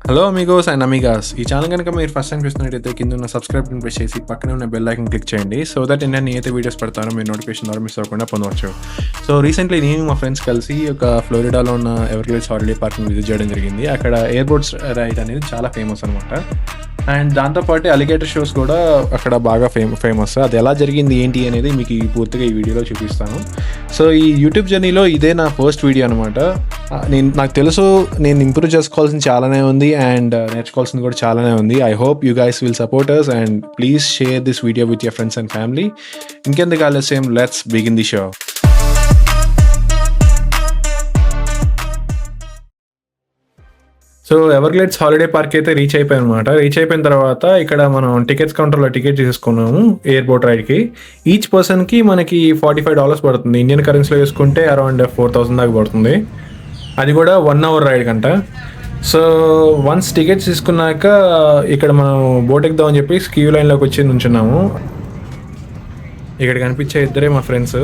Hello Amigos and అమిగాస్. ఈ channel కనుక మీరు ఫస్ట్ టైం చూస్తున్నట్టయితే కింద ఉన్న సబ్స్క్రైబ్ ప్రెస్ చేసి పక్కనే ఉన్న బెల్ ఐకన్ క్లిక్ చేయండి. సో దట్ నేను ఏదైతే వీడియోస్ పెడతానో మీరు నోటిఫికేషన్ ద్వారా మిస్ అవ్వకుండా పొందవచ్చు. సో రీసెంట్లీ నేను మా ఫ్రెండ్స్ కలిసి ఒక ఫ్లోరిడాలో ఉన్న ఎవర్గ్లేడ్స్ హాలిడే పార్క్ని విజిట్ చేయడం జరిగింది. అక్కడ ఎయిర్బోట్స్ రైడ్ అనేది చాలా ఫేమస్ అనమాట. అండ్ దాంతోపాటు అలిగేటర్ షోస్ కూడా అక్కడ బాగా ఫేమస్. అది ఎలా జరిగింది ఏంటి అనేది మీకు పూర్తిగా ఈ వీడియోలో చూపిస్తాను. సో ఈ యూట్యూబ్ జర్నీలో ఇదే నా ఫస్ట్ వీడియో అనమాట. నాకు తెలుసు నేను ఇంప్రూవ్ చేసుకోవాల్సింది చాలానే ఉంది అండ్ నేర్చుకోవాల్సింది కూడా చాలానే ఉంది. I hope you guys will support us and please share this video with your friends and family. ఇంకెందుకు ఆలస్యం, let's begin the show. So Everglades holiday park అయితే రీచ్ అయిపోయాం అనమాట. రీచ్ అయిపోయిన తర్వాత ఇక్కడ మనం టికెట్స్ కౌంటర్లో టికెట్ తీసుకున్నాము ఎయిర్పోర్ట్ రైడ్కి. ఈచ్ పర్సన్కి మనకి $45 పడుతుంది. ఇండియన్ కరెన్సీలో వేసుకుంటే అరౌండ్ 4,000 దాకా పడుతుంది. అది కూడా 1 hour రైడ్ కంట. సో వన్స్ టికెట్స్ తీసుకున్నాక ఇక్కడ మనం బోట్ ఎక్కుదామని చెప్పి క్యూ లైన్లోకి వచ్చి నుంచున్నాము. ఇక్కడ కనిపించే ఇద్దరే మా ఫ్రెండ్స్.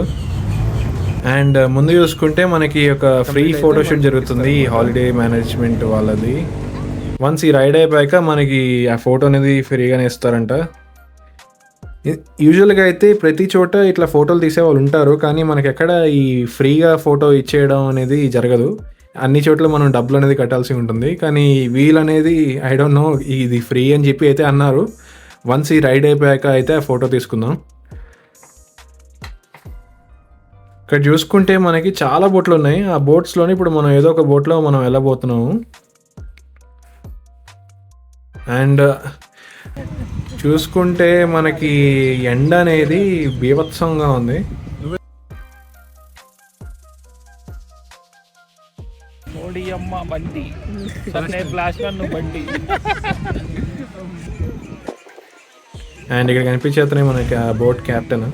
అండ్ ముందు చూసుకుంటే మనకి ఒక ఫ్రీ ఫోటోషూట్ జరుగుతుంది ఈ హాలిడే మేనేజ్మెంట్ వాళ్ళది. వన్స్ ఈ రైడ్ అయిపోయాక మనకి ఆ ఫోటో అనేది ఫ్రీగానే ఇస్తారంట. యూజువల్గా అయితే ప్రతి చోట ఇట్లా ఫోటోలు తీసే వాళ్ళు ఉంటారు, కానీ మనకి ఎక్కడ ఈ ఫ్రీగా ఫోటో ఇచ్చేయడం అనేది జరగదు. అన్ని చోట్ల మనం డబ్బులు అనేది కట్టాల్సి ఉంటుంది. కానీ వీల్ అనేది ఐ డోంట్ నో ఇది ఫ్రీ అని చెప్పి అయితే అన్నారు. వన్స్ ఈ రైడ్ అయిపోయాక అయితే ఆ ఫోటో తీసుకుందాం. ఇక్కడ చూసుకుంటే మనకి చాలా బోట్లు ఉన్నాయి. ఆ బోట్స్లోని ఇప్పుడు మనం ఏదో ఒక బోట్లో మనం వెళ్ళబోతున్నాము. అండ్ చూసుకుంటే మనకి ఎండ అనేది బీభత్సంగా ఉంది. అండ్ ఇక్కడ కనిపించేస్తున్నాయి మనకి ఆ బోట్ క్యాప్టెన్.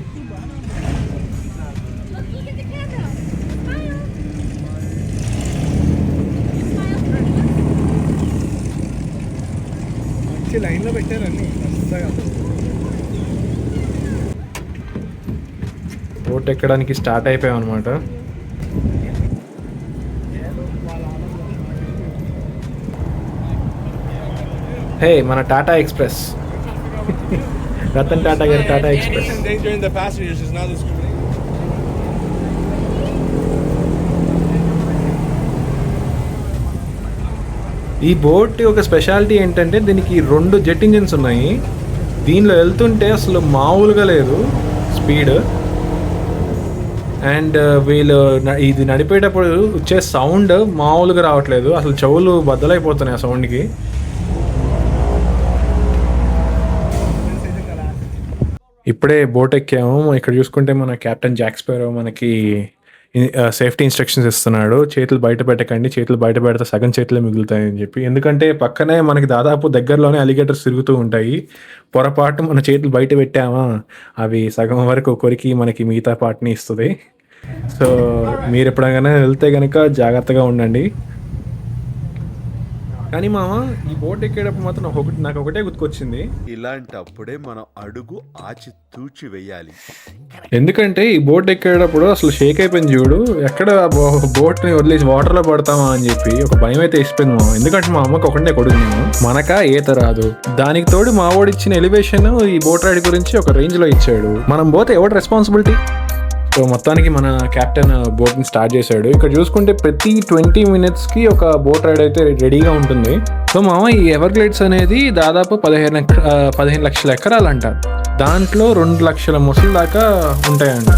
లైన్లో పెట్టారండి. బోట్ ఎక్కడానికి స్టార్ట్ అయిపోయాం అనమాట. హే, మన టాటా ఎక్స్ప్రెస్, రతన్ టాటా గారి టాటా ఎక్స్ప్రెస్. ఈ బోట్ ఒక స్పెషాలిటీ ఏంటంటే దీనికి 2 జెట్ ఇంజిన్స్ ఉన్నాయి. దీనిలో వెళ్తుంటే అసలు మామూలుగా లేదు స్పీడ్. అండ్ వీళ్ళు ఇది నడిపేటప్పుడు వచ్చే సౌండ్ మామూలుగా రావట్లేదు. అసలు చెవులు బద్దలైపోతున్నాయి ఆ సౌండ్కి. ఇప్పుడే బోట్ ఎక్కాము. ఇక్కడ చూసుకుంటే మన కెప్టెన్ జాక్ స్పారో మనకి సేఫ్టీ ఇన్స్ట్రక్షన్స్ ఇస్తున్నాడు. చేతులు బయట పెట్టకండి, చేతులు బయట పెడితే సగం చేతులే మిగులుతాయని చెప్పి. ఎందుకంటే పక్కనే మనకి దాదాపు దగ్గరలోనే అలిగేటర్స్ తిరుగుతూ ఉంటాయి. పొరపాటు మన చేతులు బయట పెట్టామా అవి సగం వరకు కొరికి మనకి మిగతా పార్ట్ని ఇస్తుంది. సో మీరు ఎప్పుడైనా వెళ్తే కనుక జాగ్రత్తగా ఉండండి. కానీ మామ, ఈ బోట్ ఎక్కేటప్పుడు మాత్రం నాకు ఒకటే గుర్తుకొచ్చింది. ఇలాంటప్పుడే మనం అడుగు ఆచి తూచి వేయాలి. ఎందుకంటే ఈ బోట్ ఎక్కేటప్పుడు అసలు షేక్ అయిపోయింది చూడు. ఎక్కడ బోట్ని వదిలేసి వాటర్లో పడతామా అని చెప్పి ఒక భయం అయితే ఇచ్చిపోయింది మామ. ఎందుకంటే మా అమ్మకి ఒకటే కొడుకు నేను, మనక ఈత రాదు. దానికి తోడు మా వాడు ఇచ్చిన ఎలివేషన్ ఈ బోట్ రైడ్ గురించి ఒక రేంజ్ లో ఇచ్చాడు. మనం పోతే ఎవరు రెస్పాన్సిబిలిటీ? సో మొత్తానికి మన కెప్టెన్ బోట్ని స్టార్ట్ చేశాడు. ఇక్కడ చూసుకుంటే ప్రతి 20 minutesకి ఒక బోట్ రైడ్ అయితే రెడీగా ఉంటుంది. సో మామ, ఈ ఎవర్గ్లేడ్స్ అనేది దాదాపు 15 లక్షల ఎకరాలంట. దాంట్లో 2 లక్షల మొసలు దాకా ఉంటాయంట.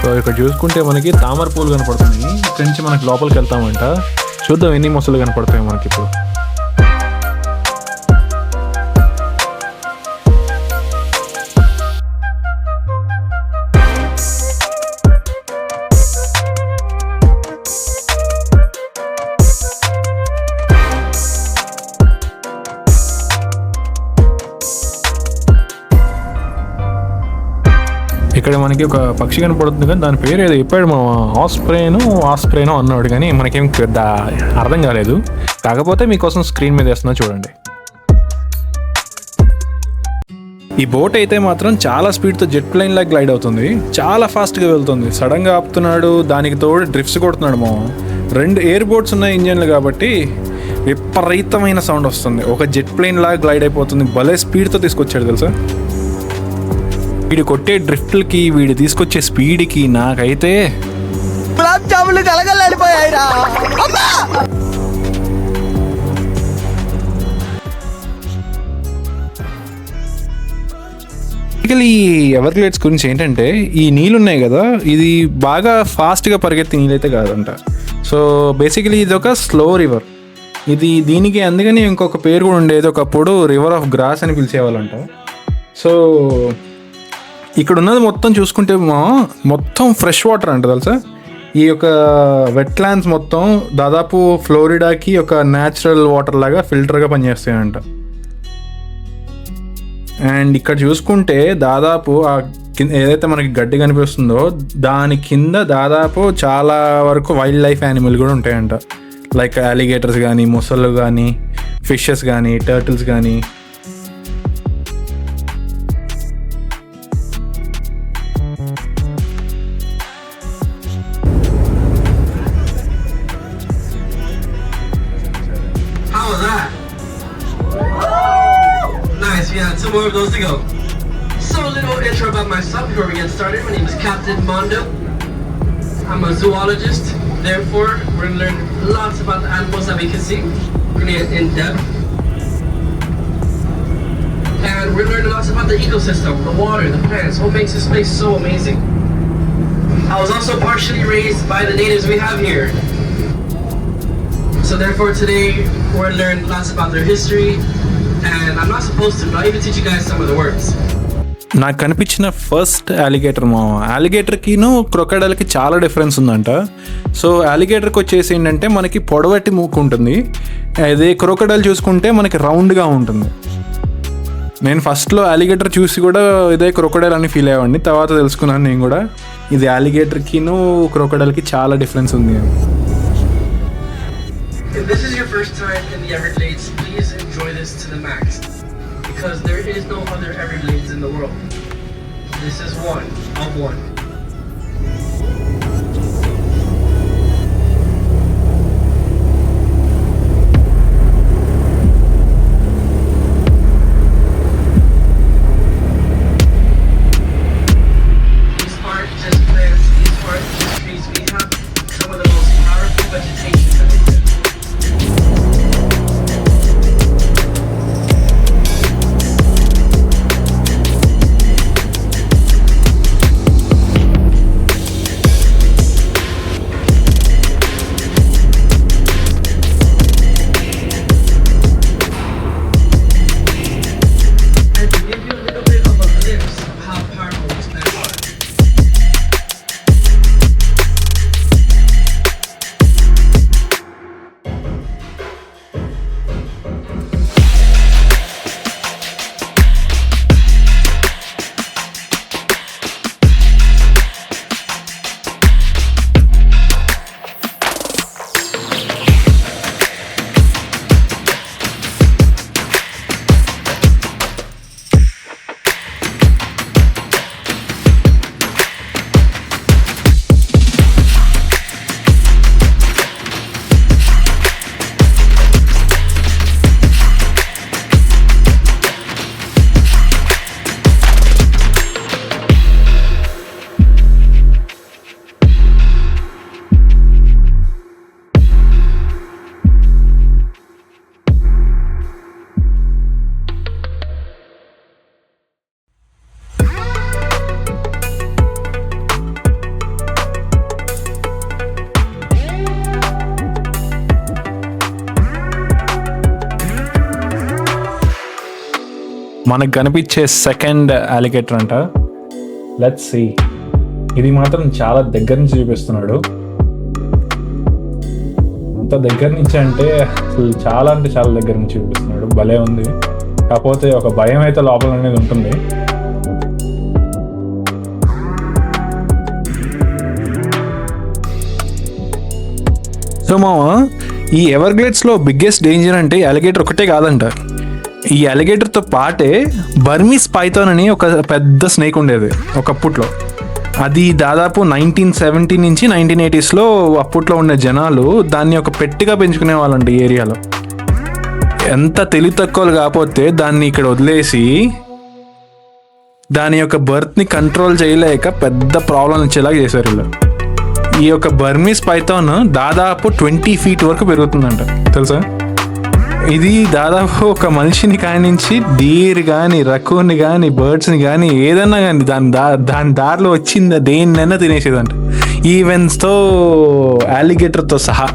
సో ఇక్కడ చూసుకుంటే మనకి తామర పూలు కనపడుతున్నాయి. ఇక్కడి నుంచి మనకి లోపలికి వెళ్తామంట. చూద్దాం ఎన్ని మొసలు కనపడతాయి మనకి ఇప్పుడు. ఇక్కడ మనకి ఒక పక్షి కనపడుతుంది కానీ దాని పేరు ఏదో చెప్పాడు మా ఆస్ప్రేనో అన్నాడు, కానీ మనకేం పెద్ద అర్థం కాలేదు. కాకపోతే మీకోసం స్క్రీన్ మీద వేస్తున్నా చూడండి. ఈ బోట్ అయితే మాత్రం చాలా స్పీడ్తో జెట్ ప్లైన్ లాగా గ్లైడ్ అవుతుంది, చాలా ఫాస్ట్గా వెళ్తుంది. సడన్గా ఆపుతున్నాడు, దానికి తోడు డ్రిఫ్ట్స్ కొడుతున్నాడు. 2 ఎయిర్ బోట్స్ ఉన్నాయి ఇంజన్లు కాబట్టి విపరీతమైన సౌండ్ వస్తుంది. ఒక జెట్ ప్లైన్ లాగా గ్లైడ్ అయిపోతుంది. భలే స్పీడ్తో తీసుకొచ్చాడు తెలుసా. వీడు కొట్టే డ్రిఫ్ట్లకి వీడు తీసుకొచ్చే స్పీడ్కి నాకైతే గులాబ్ జాములు కలగలడిపోయాయిరా. ఈ ఎవర్గ్లేడ్స్ గురించి ఏంటంటే, ఈ నీళ్ళు ఉన్నాయి కదా, ఇది బాగా ఫాస్ట్గా పరిగెత్తే నీళ్ళు అయితే కాదంట. సో బేసికలీ ఇది ఒక స్లో రివర్. దీనికి అందుకని ఇంకొక పేరు కూడా ఉండేది, ఒకప్పుడు రివర్ ఆఫ్ గ్రాస్ అని పిలిచేవాళ్ళంట. సో ఇక్కడ ఉన్నది మొత్తం చూసుకుంటే మొత్తం ఫ్రెష్ వాటర్ అంట తెలుసా. ఈ యొక్క వెట్లాండ్స్ మొత్తం దాదాపు ఫ్లోరిడాకి ఒక న్యాచురల్ వాటర్ లాగా ఫిల్టర్గా పనిచేస్తాయంట. అండ్ ఇక్కడ చూసుకుంటే దాదాపు ఏదైతే మనకి గడ్డి కనిపిస్తుందో దాని కింద దాదాపు చాలా వరకు వైల్డ్ లైఫ్ యానిమల్ కూడా ఉంటాయంట. లైక్ అలిగేటర్స్ కానీ, మొసళ్ళు కానీ, ఫిషెస్ కానీ, టర్టిల్స్ కానీ. Yeah, 2 more of those to go. So a little intro about myself before we get started. My name is Captain Mondo. I'm a zoologist. Therefore, we're going to learn lots about the animals that we can see. We're going to get in depth. And we're going to learn lots about the ecosystem, the water, the plants, what makes this place so amazing. I was also partially raised by the natives we have here. So therefore today, we're going to learn lots about their history. And I'm not supposed to, but I'll even teach you guys some of the words. నాకు కనిపించిన first alligator అలిగేటర్కిను క్రొకడైల్కి చాలా difference ఉందంట. So అలిగేటర్కి వచ్చేసి ఏంటంటే మనకి పొడవటి మూకు ఉంటుంది, అదే crocodile చూసుకుంటే మనకి రౌండ్గా ఉంటుంది. నేను ఫస్ట్లో అలిగేటర్ చూసి కూడా ఇదే క్రొకడైల్ అని ఫీల్ అయ్యేవాడిని. తర్వాత తెలుసుకున్నాను నేను కూడా ఇది అలిగేటర్కిను క్రొకడైల్కి చాలా డిఫరెన్స్ ఉంది. If this is your first time in the Everglades, please enjoy this to the max. Because there is no other Everglades in the world. This is one of one. These aren't just plants, these aren't just trees. We have some of the most powerful vegetation that we get. మనకు కనిపించే second alligator అంట. Let's see. ఇది మాత్రం చాలా దగ్గర నుంచి చూపిస్తున్నాడు. అంత దగ్గర నుంచి అంటే అసలు చాలా దగ్గర నుంచి చూపిస్తున్నాడు. భలే ఉంది. కాకపోతే ఒక భయం అయితే లోపల అనేది ఉంటుంది. సో మామ, ఈ ఎవర్గ్లేడ్స్లో బిగ్గెస్ట్ డేంజర్ అంటే అలిగేటర్ ఒకటే కాదంట. ఈ అలిగేటర్తో పాటే బర్మీస్ పైథాన్ అని ఒక పెద్ద స్నేక్ ఉండేది ఒకప్పట్లో. అది దాదాపు 1970 నుంచి 1980s అప్పట్లో ఉండే జనాలు దాన్ని ఒక పెట్టిగా పెంచుకునే వాళ్ళంట ఈ ఏరియాలో. ఎంత తెలివి తక్కువలు కాకపోతే దాన్ని ఇక్కడ వదిలేసి దాని యొక్క బర్త్ని కంట్రోల్ చేయలేక పెద్ద ప్రాబ్లం ఇచ్చేలాగా చేశారు వీళ్ళు. ఈ యొక్క బర్మీస్ పైథాన్ దాదాపు 20 feet వరకు పెరుగుతుందంట, తెలుసా? ఇది దాదాపు ఒక మనిషిని కానించి డీర్ కానీ, రకూన్ని కానీ, బర్డ్స్ని కానీ ఏదన్నా కానీ దాని దారిలో వచ్చిందా దేన్నైనా తినేసేదంట, ఈవెన్స్తో అలిగేటర్తో సహా.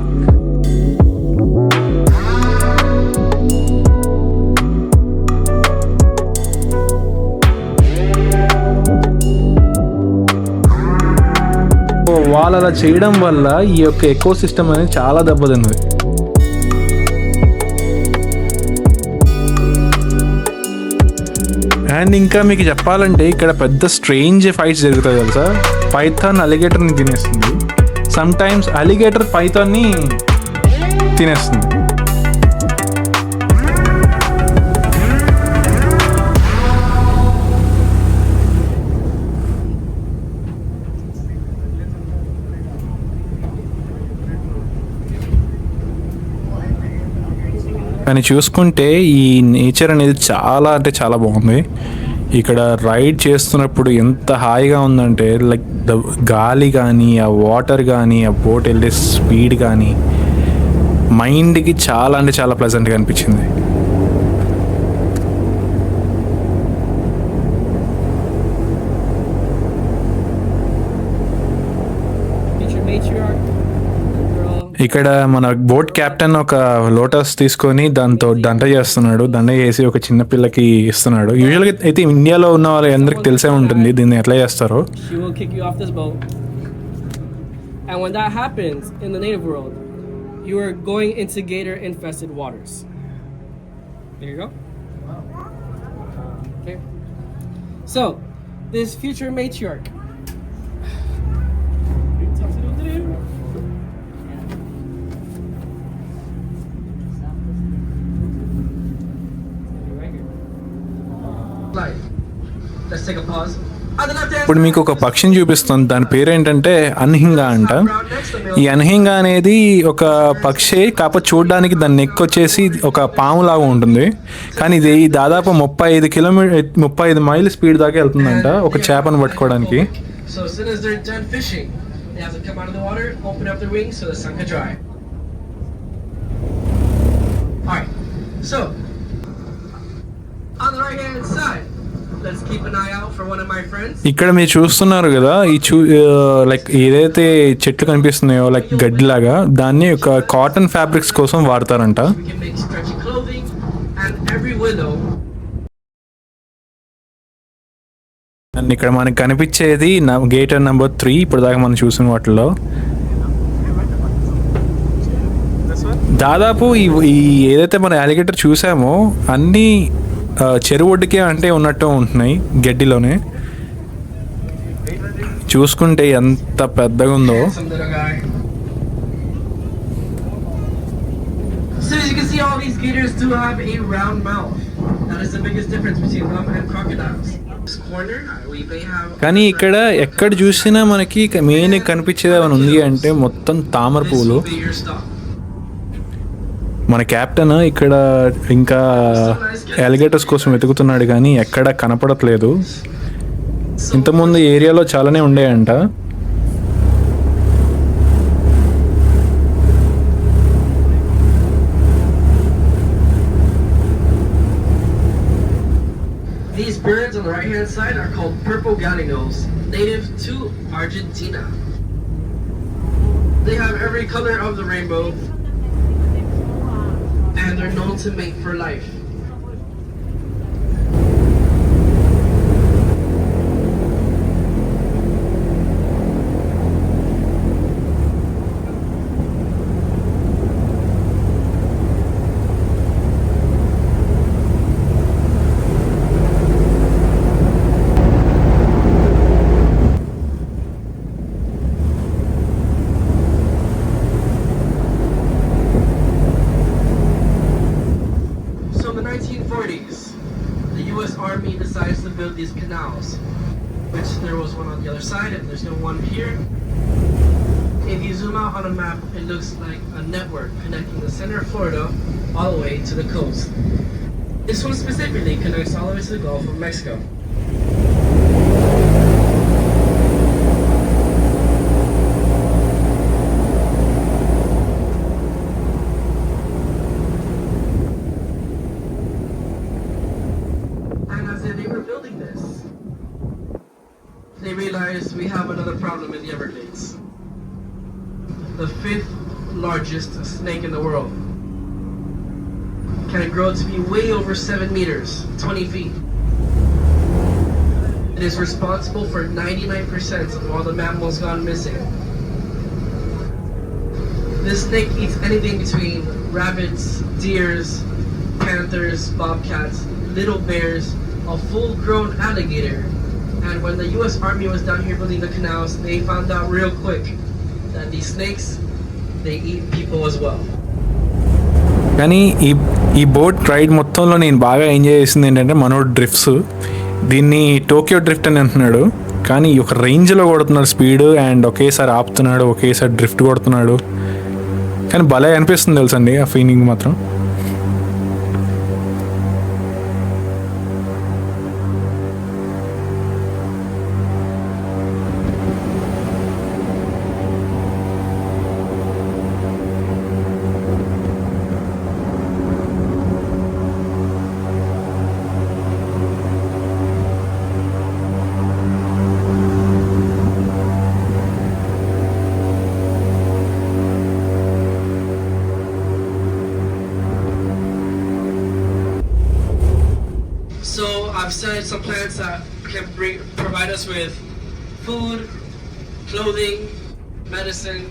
వాళ్ళు అలా చేయడం వల్ల ఈ యొక్క ఎకో సిస్టమ్ అనేది చాలా దెబ్బతిన్నది. అండ్ ఇంకా మీకు చెప్పాలంటే ఇక్కడ పెద్ద స్ట్రేంజ్ ఫైట్స్ జరుగుతాయి తెలుసా. పైథాన్ అలిగేటర్ని తినేస్తుంది, సమ్ టైమ్స్ అలిగేటర్ పైథాన్ని తినేస్తుంది. కానీ చూసుకుంటే ఈ నేచర్ అనేది చాలా అంటే చాలా బాగుంది. ఇక్కడ రైడ్ చేస్తున్నప్పుడు ఎంత హాయిగా ఉందంటే, లైక్ గాలి కానీ, ఆ వాటర్ కానీ, ఆ బోట్ వెళ్ళే స్పీడ్ కానీ మైండ్కి చాలా అంటే చాలా ప్లెజెంట్గా అనిపించింది. ఇక్కడ మన బోట్ కెప్టెన్ ఒక లోటస్ తీసుకొని దాంతో దండ చేస్తున్నాడు. దండ చేసి ఒక చిన్న పిల్లకి ఇస్తున్నాడు. యూజువల్గా అయితే ఇండియాలో ఉన్న వాళ్ళు అందరికి తెలిసే ఉంటుంది దీన్ని ఎట్లా చేస్తారో. And when that happens in the native world, you are going into gator infested waters. There you go. Okay. So, this future matriarch. Let's take a pause. On the left hand ఇప్పుడు మీకు ఒక పక్షిని చూపిస్తుంది. దాని పేరు ఏంటంటే అన్హింగా అంట. ఈ అన్హింగా అనేది ఒక పక్షి, కాకపోతే చూడడానికి దాని నెక్ వచ్చేసి ఒక పాములాగా ఉంటుంది. కానీ ఇది దాదాపు 35 మైల్ స్పీడ్ దాకా వెళ్తుందంట ఒక చేపను పట్టుకోవడానికి. So as soon as they're done fishing, they have to come out of the water, open up their wings so the sun can dry. Alright, so on the right hand side, let's keep an eye out for one of my friends. ఇక్కడ మీరు చూస్తున్నారు కదా, ఈ like ఏదైతే చెట్లు కనిపిస్తున్నాయో like గడ్డిలాగా, దాన్ని ఒక cotton fabrics కోసం వాడతారంట. We can make stretchy clothing, and every willow. And ఇక్కడ మనకి కనిపించేది గేటర్ నెంబర్ 3 ఇప్పుడు దాకా మనం చూసిన వాటిల్లో. దాదాపు ఈ ఏదైతే మన అలిగేటర్ చూసామో అన్నీ చెరువు ఒడ్డుకే అంటే ఉన్నట్టు ఉంటున్నాయి గడ్డిలోనే. చూసుకుంటే ఎంత పెద్దగా ఉందో. Some little guy. So as you can see, all these gators do have a round mouth. That is the biggest difference between them and crocodiles. This corner, we may have. కానీ ఇక్కడ ఎక్కడ చూసినా మనకి మెయిన్ కనిపించేది ఏమైనా ఉంది అంటే మొత్తం తామర This పువ్వులు. will be your stop. మన కెప్టెన్ ఇక్కడ ఇంకా అలిగేటర్స్ కోసం వెతుకుతున్నాడు కానీ ఎక్కడ కనపడట్లేదు. ఇంతకుముందు ఏరియాలో చాలానే ఉండేయంట. These birds on the right hand side are called purple gallinos, native to Argentina. They have every color of the rainbow and they're known to mate for life. build these canals, which there was one on the other side and there's no one here. If you zoom out on a map, it looks like a network connecting the center of Florida all the way to the coast. This one specifically connects all the way to the Gulf of Mexico. They realized we have another problem in the Everglades. The 5th largest snake in the world can grow to be way over 7 meters, 20 feet. It is responsible for 99% of all the mammals gone missing. This snake eats anything between rabbits, deers, panthers, bobcats, little bears, a full-grown alligator. And when the US Army was down here building the canals, they found out real quick that these snakes, they eat people as well. కానీ ఈ boat ride మొత్తంలో నేను బాగా enjoy చేసింది ఏంటంటే మనోడు drifts. దీన్ని Tokyo drift అని అంటున్నాడు, కానీ ఒక రేంజ్లో కొడుతున్నాడు స్పీడ్, అండ్ ఒకేసారి ఆపుతున్నాడు, ఒకేసారి డ్రిఫ్ట్ కొడుతున్నాడు. కానీ భలే అనిపిస్తుంది తెలుసండి ఆ ఫీలింగ్ మాత్రం. So I've studied some plants that can provide us with food, clothing, medicine,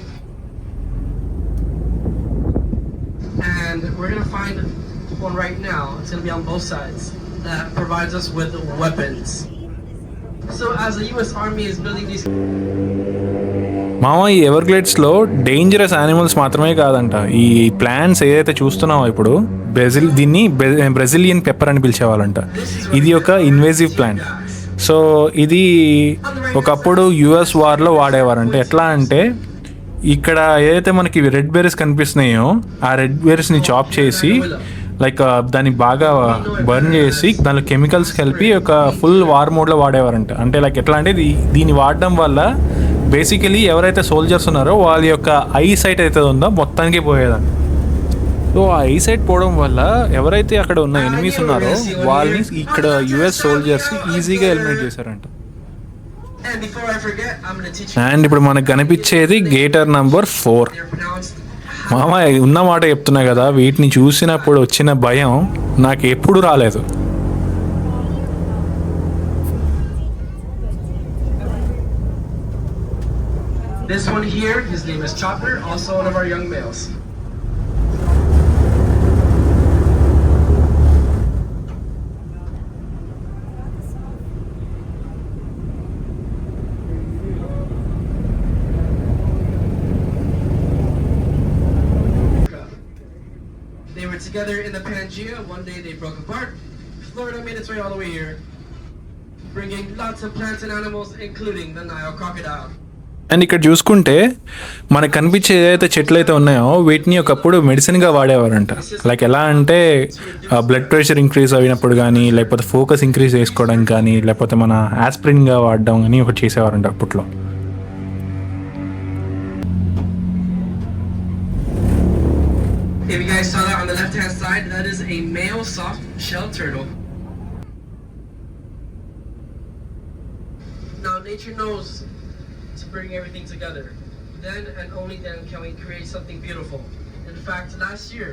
and we're gonna find one right now. It's gonna be on both sides that provides us with weapons. So as the U.S. Army is building these. మామ, ఈ ఎవర్గ్లేడ్స్లో dangerous animals మాత్రమే కాదంట, ఈ plants ఏదైతే చూస్తున్నామో ఇప్పుడు దీన్ని Brazilian pepper అని పిలిచేవాళ్ళంట. ఇది ఒక ఇన్వేజివ్ ప్లాంట్. సో ఇది ఒకప్పుడు యుఎస్ వార్లో వాడేవారంట. ఎట్లా అంటే ఇక్కడ ఏదైతే మనకి రెడ్ బెర్రీస్ కనిపిస్తున్నాయో ఆ రెడ్ బెర్రీస్ని చాప్ చేసి లైక్ దాన్ని బాగా బర్న్ చేసి దానిలో కెమికల్స్ కలిపి ఒక ఫుల్ వార్ మోడ్లో వాడేవారంట. అంటే లైక్ ఎట్లా అంటే దీన్ని వాడడం వల్ల బేసికలీ ఎవరైతే సోల్జర్స్ ఉన్నారో వాళ్ళ యొక్క ఐ సైట్ అయితే ఉందో మొత్తానికి పోయేదంట. సో ఆ ఐ సైట్ పోవడం వల్ల ఎవరైతే అక్కడ ఉన్న ఎనిమీస్ ఉన్నారో వాళ్ళని ఇక్కడ యుఎస్ సోల్జర్స్ ఈజీగా ఎలిమినేట్ చేశారంట. అండ్ ఇప్పుడు మనకు కనిపించేది గేటర్ నంబర్ 4. మామ, ఉన్న మాట చెప్తున్నా కదా, వీటిని చూసినప్పుడు వచ్చిన భయం నాకు ఎప్పుడు రాలేదు. This one here, his name is Chopper, also one of our young males. They were together in the Pangea. One day they broke apart. Florida made its way all the way here, bringing lots of plants and animals, including the Nile crocodile. And ఇక్కడ చూసుకుంటే మనకు కనిపించే ఏదైతే చెట్లు అయితే ఉన్నాయో వీటిని ఒకప్పుడు మెడిసిన్గా వాడేవారంట. లైక్ ఎలా అంటే బ్లడ్ ప్రెషర్ ఇంక్రీజ్ అయినప్పుడు కానీ, లేకపోతే ఫోకస్ ఇంక్రీజ్ చేసుకోవడానికి కానీ, లేకపోతే మన ఆస్పిరిన్గా వాడడం కానీ ఒకటి చేసేవారంట అప్పట్లో. If you guys saw that on the left-hand side, that is a male soft-shell turtle. Now, nature knows to bring everything together. Then and only then can we create something beautiful. In fact, last year,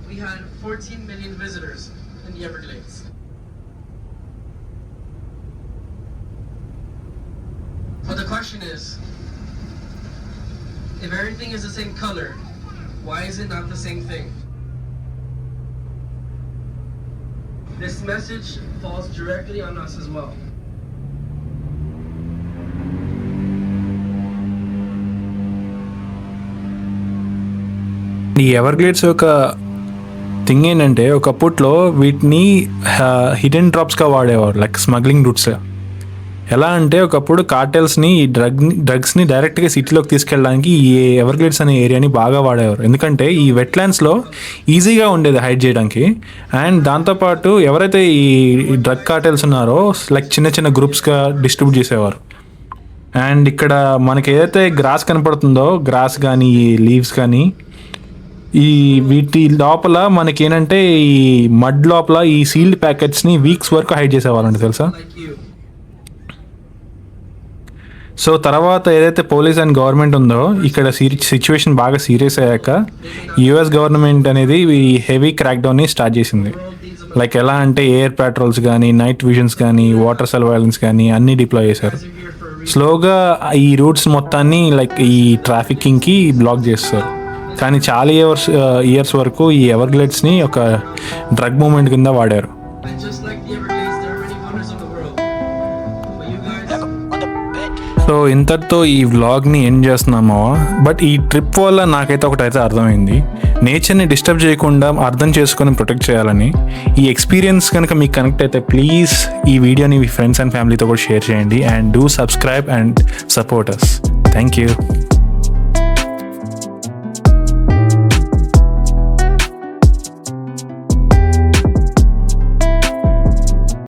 we had 14 million visitors in the Everglades. But the question is, if everything is the same color, why is it not the same thing? This message falls directly on us as well. ఈ Everglades యొక్క thing ఏంటంటే ఒకప్పట్లో వీటిని hidden డ్రాప్స్గా వాడేవారు, like smuggling roots. ఎలా అంటే ఒకప్పుడు కార్టెల్స్ని ఈ డ్రగ్స్ని డైరెక్ట్గా సిటీలోకి తీసుకెళ్ళడానికి ఈ ఎవర్గ్లేడ్స్ అనే ఏరియాని బాగా వాడేవారు. ఎందుకంటే ఈ వెట్లాండ్స్లో ఈజీగా ఉండేది హైడ్ చేయడానికి. అండ్ దాంతోపాటు ఎవరైతే ఈ డ్రగ్ కార్టెల్స్ ఉన్నారో లైక్ చిన్న చిన్న గ్రూప్స్గా డిస్ట్రిబ్యూట్ చేసేవారు. అండ్ ఇక్కడ మనకి ఏదైతే గ్రాస్ కనపడుతుందో, గ్రాస్ కానీ ఈ లీవ్స్ కానీ, ఈ వీటి లోపల మనకి ఏంటంటే ఈ మడ్ లోపల ఈ సీల్డ్ ప్యాకెట్స్ని వీక్స్ వరకు హైడ్ చేసేవాళ్ళండి, తెలుసా. Like you. సో తర్వాత ఏదైతే పోలీస్ అండ్ గవర్నమెంట్ ఉందో ఇక్కడ సిచ్యువేషన్ బాగా సీరియస్ అయ్యాక యుఎస్ గవర్నమెంట్ అనేది ఈ హెవీ క్రాక్ డౌన్ని స్టార్ట్ చేసింది. లైక్ ఎలా అంటే ఎయిర్ పెట్రోల్స్ కానీ, నైట్ విజన్స్ కానీ, వాటర్ సర్వైలెన్స్ కానీ అన్నీ డిప్లాయ్ చేశారు. స్లోగా ఈ రూట్స్ మొత్తాన్ని లైక్ ఈ ట్రాఫికింగ్కి బ్లాక్ చేస్తారు. కానీ చాలా ఇయర్స్ వరకు ఈ ఎవర్గ్లేడ్స్ని ఒక డ్రగ్ మూమెంట్ కింద వాడారు. And just like the Everglades, there are many wonders of the world. But you guys, so ఇంతటితో ఈ వ్లాగ్ని ఎండ్ చేస్తున్నామా. బట్ ఈ ట్రిప్ వల్ల నాకైతే ఒకటైతే అర్థమైంది, నేచర్ని డిస్టర్బ్ చేయకుండా అర్థం చేసుకొని ప్రొటెక్ట్ చేయాలని. ఈ ఎక్స్పీరియన్స్ కనుక మీకు కనెక్ట్ అయితే ప్లీజ్ ఈ వీడియోని మీ ఫ్రెండ్స్ అండ్ ఫ్యామిలీతో కూడా షేర్ చేయండి. And do subscribe and support us. Thank you.